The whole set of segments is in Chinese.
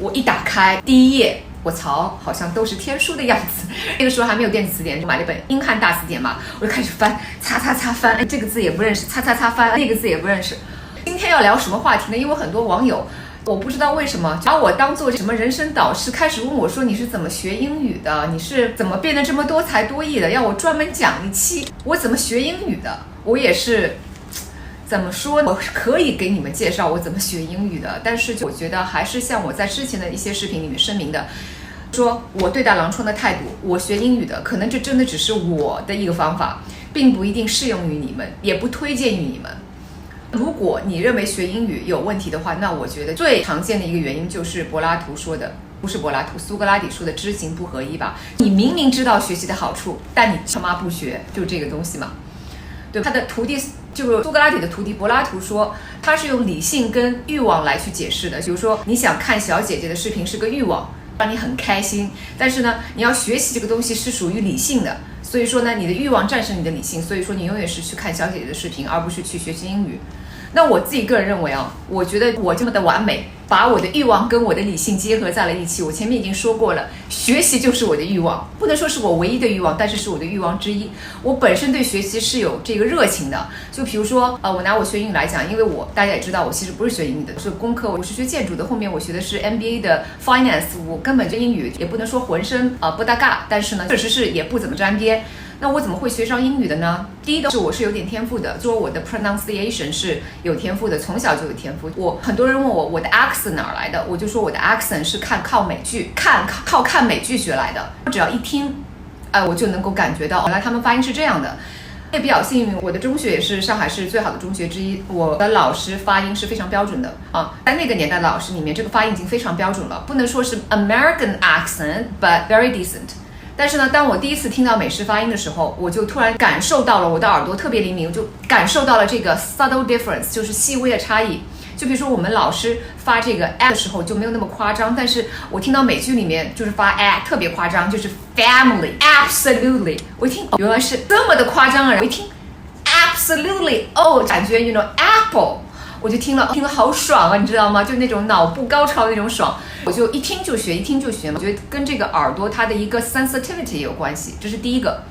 我一打开第一页，我操，好像都是天书的样子。那个时候还没有电子词典，就买了一本英汉大词典嘛，我就开始翻，擦擦擦翻，这个字也不认识，擦擦擦翻，那个字也不认识。今天要聊什么话题呢？因为很多网友，我不知道为什么把我当做什么人生导师，开始问我说你是怎么学英语的，你是怎么变得这么多才多艺的，要我专门讲一期我怎么学英语的。我也是怎么说呢，我可以给你们介绍我怎么学英语的，但是我觉得还是像我在之前的一些视频里面声明的，说我对待狼疮的态度，我学英语的可能这真的只是我的一个方法，并不一定适用于你们，也不推荐于你们。如果你认为学英语有问题的话，那我觉得最常见的一个原因就是柏拉图说的，不是柏拉图，苏格拉底说的知行不合一吧。你明明知道学习的好处，但你他妈不学，就这个东西嘛。对，他的徒弟就是苏格拉底的徒弟柏拉图说，他是用理性跟欲望来去解释的。比如说你想看小姐姐的视频是个欲望，让你很开心，但是呢你要学习这个东西是属于理性的，所以说呢你的欲望战胜你的理性，所以说你永远是去看小姐姐的视频，而不是去学习英语。那我自己个人认为啊，我觉得我这么的完美，把我的欲望跟我的理性结合在了一起。我前面已经说过了，学习就是我的欲望，不能说是我唯一的欲望，但是是我的欲望之一。我本身对学习是有这个热情的，就比如说我拿我学英语来讲，因为大家也知道我其实不是学英语的，是工科，我是学建筑的，后面我学的是 MBA 的 Finance， 我根本就英语也不能说浑身不搭嘎，但是呢确实是也不怎么沾边。那我怎么会学上英语的呢？第一个是我是有点天赋的，说我的 pronunciation 是有天赋的，从小就有天赋。很多人问我的 accent 哪儿来的，我就说我的 accent 是靠美剧，靠看美剧学来的。我只要一听，我就能够感觉到，原来他们发音是这样的。也比较幸运，我的中学也是上海市最好的中学之一，我的老师发音是非常标准的啊。在那个年代的老师里面，这个发音已经非常标准了，不能说是 American accent，but very decent。但是呢，当我第一次听到美式发音的时候，我就突然感受到了，我的耳朵特别灵敏，我就感受到了这个 subtle difference， 就是细微的差异。就比如说我们老师发这个 a 的时候就没有那么夸张，但是我听到美剧里面就是发 a 特别夸张，就是 family absolutely， 我一听原来是这么的夸张啊！我一听 absolutely， 感觉 you know apple， 我就听了好爽啊，你知道吗？就那种脑部高潮的那种爽。我就一听就学嘛，我觉得跟这个耳朵它的一个 sensitivity 有关系，这是第一个。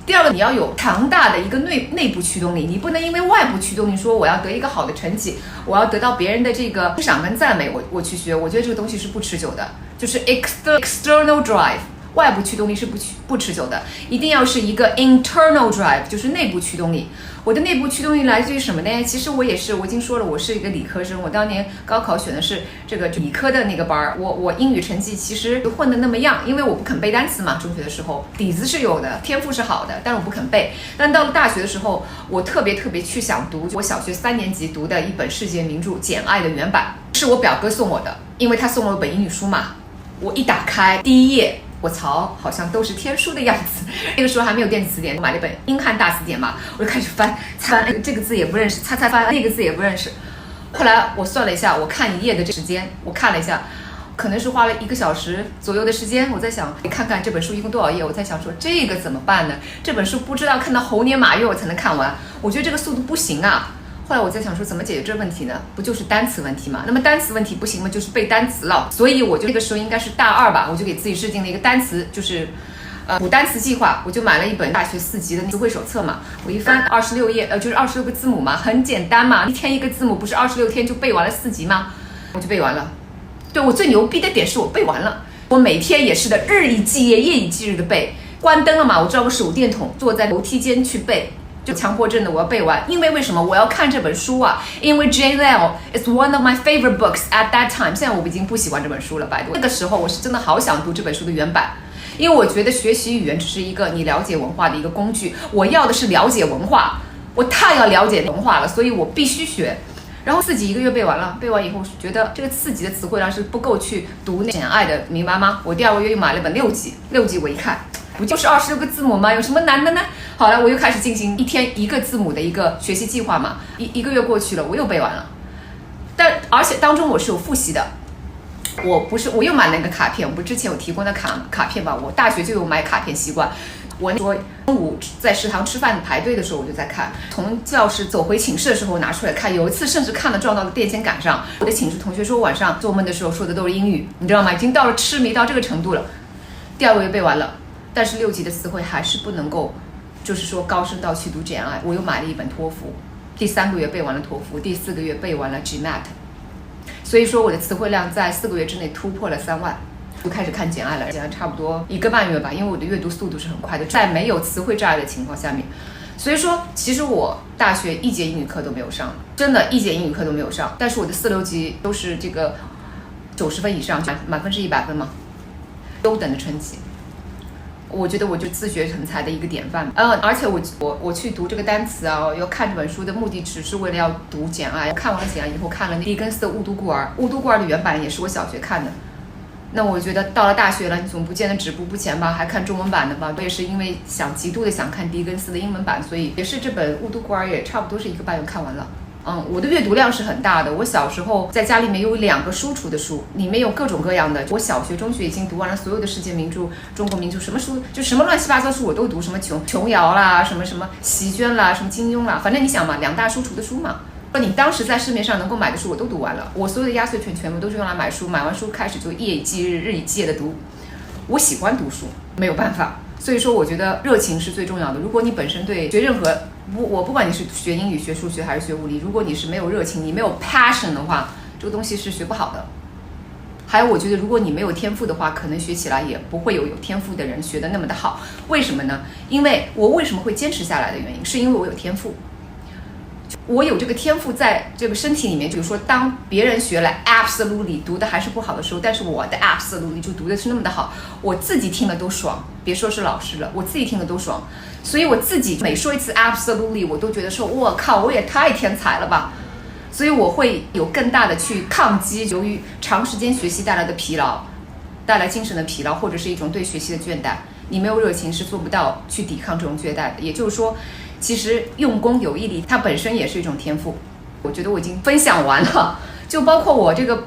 第二个，你要有强大的一个内部驱动力，你不能因为外部驱动力说我要得一个好的成绩，我要得到别人的这个欣赏跟赞美，我去学，我觉得这个东西是不持久的，就是 external drive。外部驱动力是不持久的，一定要是一个 internal drive， 就是内部驱动力。我的内部驱动力来自于什么呢？其实我已经说了，我是一个理科生，我当年高考选的是这个理科的那个班，我英语成绩其实混得那么样，因为我不肯背单词嘛，中学的时候底子是有的，天赋是好的，但是我不肯背。但到了大学的时候，我特别去想读我小学3年级读的一本世界名著《简爱》的原版，是我表哥送我的，因为他送了我本英语书嘛。我一打开第一页，我操，好像都是天书的样子。那个时候还没有电子词典，我买了一本英汉大词典嘛，我就开始翻，这个字也不认识，擦翻，那个字也不认识。后来我算了一下，我看一页的时间，我看了一下，可能是花了1个小时左右的时间。我在想，看看这本书一共多少页，我在想说这个怎么办呢？这本书不知道看到猴年马月我才能看完，我觉得这个速度不行啊。后来我在想说怎么解决这个问题呢？不就是单词问题吗？那么单词问题不行吗？就是背单词了。所以我就那个时候应该是大2吧，我就给自己制定了一个单词，就是补单词计划。我就买了一本大学4级的词汇手册嘛，我一翻26页，就是26个字母嘛，很简单嘛，一天一个字母，不是26天就背完了4级吗？我就背完了。对，我最牛逼的点是我背完了，我每天也是的，日以继夜，夜以继日的背。关灯了嘛，我照个手电筒，坐在楼梯间去背。就强迫症的我要背完，因为为什么我要看这本书啊？因为 Jane Eyre is one of my favorite books at that time。现在我已经不喜欢这本书了，拜托。那个时候我是真的好想读这本书的原版，因为我觉得学习语言只是一个你了解文化的一个工具，我要的是了解文化，我太要了解文化了，所以我必须学。然后4级1个月背完了，背完以后觉得这个4级的词汇量是不够去读那简爱的，明白吗？我第2个月又买了本6级我一看，不就是26个字母吗？有什么难的呢？好了，我又开始进行1天1个字母的一个学习计划嘛。一个月过去了，我又背完了。而且当中我是有复习的，我又买了那个卡片，我不是之前有提过那卡片吧？我大学就有买卡片习惯。我说中午在食堂吃饭排队的时候我就在看，从教室走回寝室的时候拿出来看，有一次甚至看了撞到了电线杆上。我的寝室同学说晚上做梦的时候说的都是英语，你知道吗？已经到了痴迷到这个程度了。第2个月背完了，但是6级的词汇还是不能够，就是说高升到去读 GMAT。我又买了一本托福，第3个月背完了托福，第4个月背完了 GMAT。所以说我的词汇量在4个月之内突破了3万。就开始看简爱了，简爱差不多1个半月吧，因为我的阅读速度是很快的，在没有词汇障碍的情况下面，所以说其实我大学1节英语课都没有上，真的1节英语课都没有上，但是我的4、6级都是这个90分以上，满分是100分嘛，优等的成绩。我觉得我就自学成才的一个典范。而且我去读这个单词啊，要看这本书的目的只是为了要读简爱。看完了简爱以后，看了狄更斯的《雾都孤儿》，《雾都孤儿》的原版也是我小学看的。那我觉得到了大学了，你总不见得止步不前吧，还看中文版的吧。我也是因为极度的想看狄更斯的英文版，所以也是这本《雾都孤儿》也差不多是1个半月看完了。我的阅读量是很大的。我小时候在家里面有2个书橱的书，里面有各种各样的。我小学、中学已经读完了所有的世界名著、中国名著，什么书就什么乱七八糟书我都读，什么琼瑶啦，什么席绢啦，什么金庸啦，反正你想嘛，2大书橱的书嘛。你当时在市面上能够买的书我都读完了，我所有的压岁钱全部都是用来买书，买完书开始就夜以继日、日以继夜的读。我喜欢读书，没有办法。所以说我觉得热情是最重要的。如果你本身对学任何我不管你是学英语、学数学还是学物理，如果你是没有热情，你没有 passion 的话，这个东西是学不好的。还有我觉得如果你没有天赋的话，可能学起来也不会有天赋的人学得那么的好。为什么呢？因为我为什么会坚持下来的原因，是因为我有天赋。我有这个天赋在这个身体里面，比如说当别人学了 absolutely 读的还是不好的时候，但是我的 absolutely 就读的是那么的好，我自己听了都爽，别说是老师了，我自己听了都爽。所以我自己每说一次 absolutely 我都觉得说我靠，我也太天才了吧。所以我会有更大的去抗击由于长时间学习带来的疲劳，带来精神的疲劳，或者是一种对学习的倦怠。你没有热情是做不到去抵抗这种倦怠的。也就是说其实用功有毅力它本身也是一种天赋。我觉得我已经分享完了，就包括我这个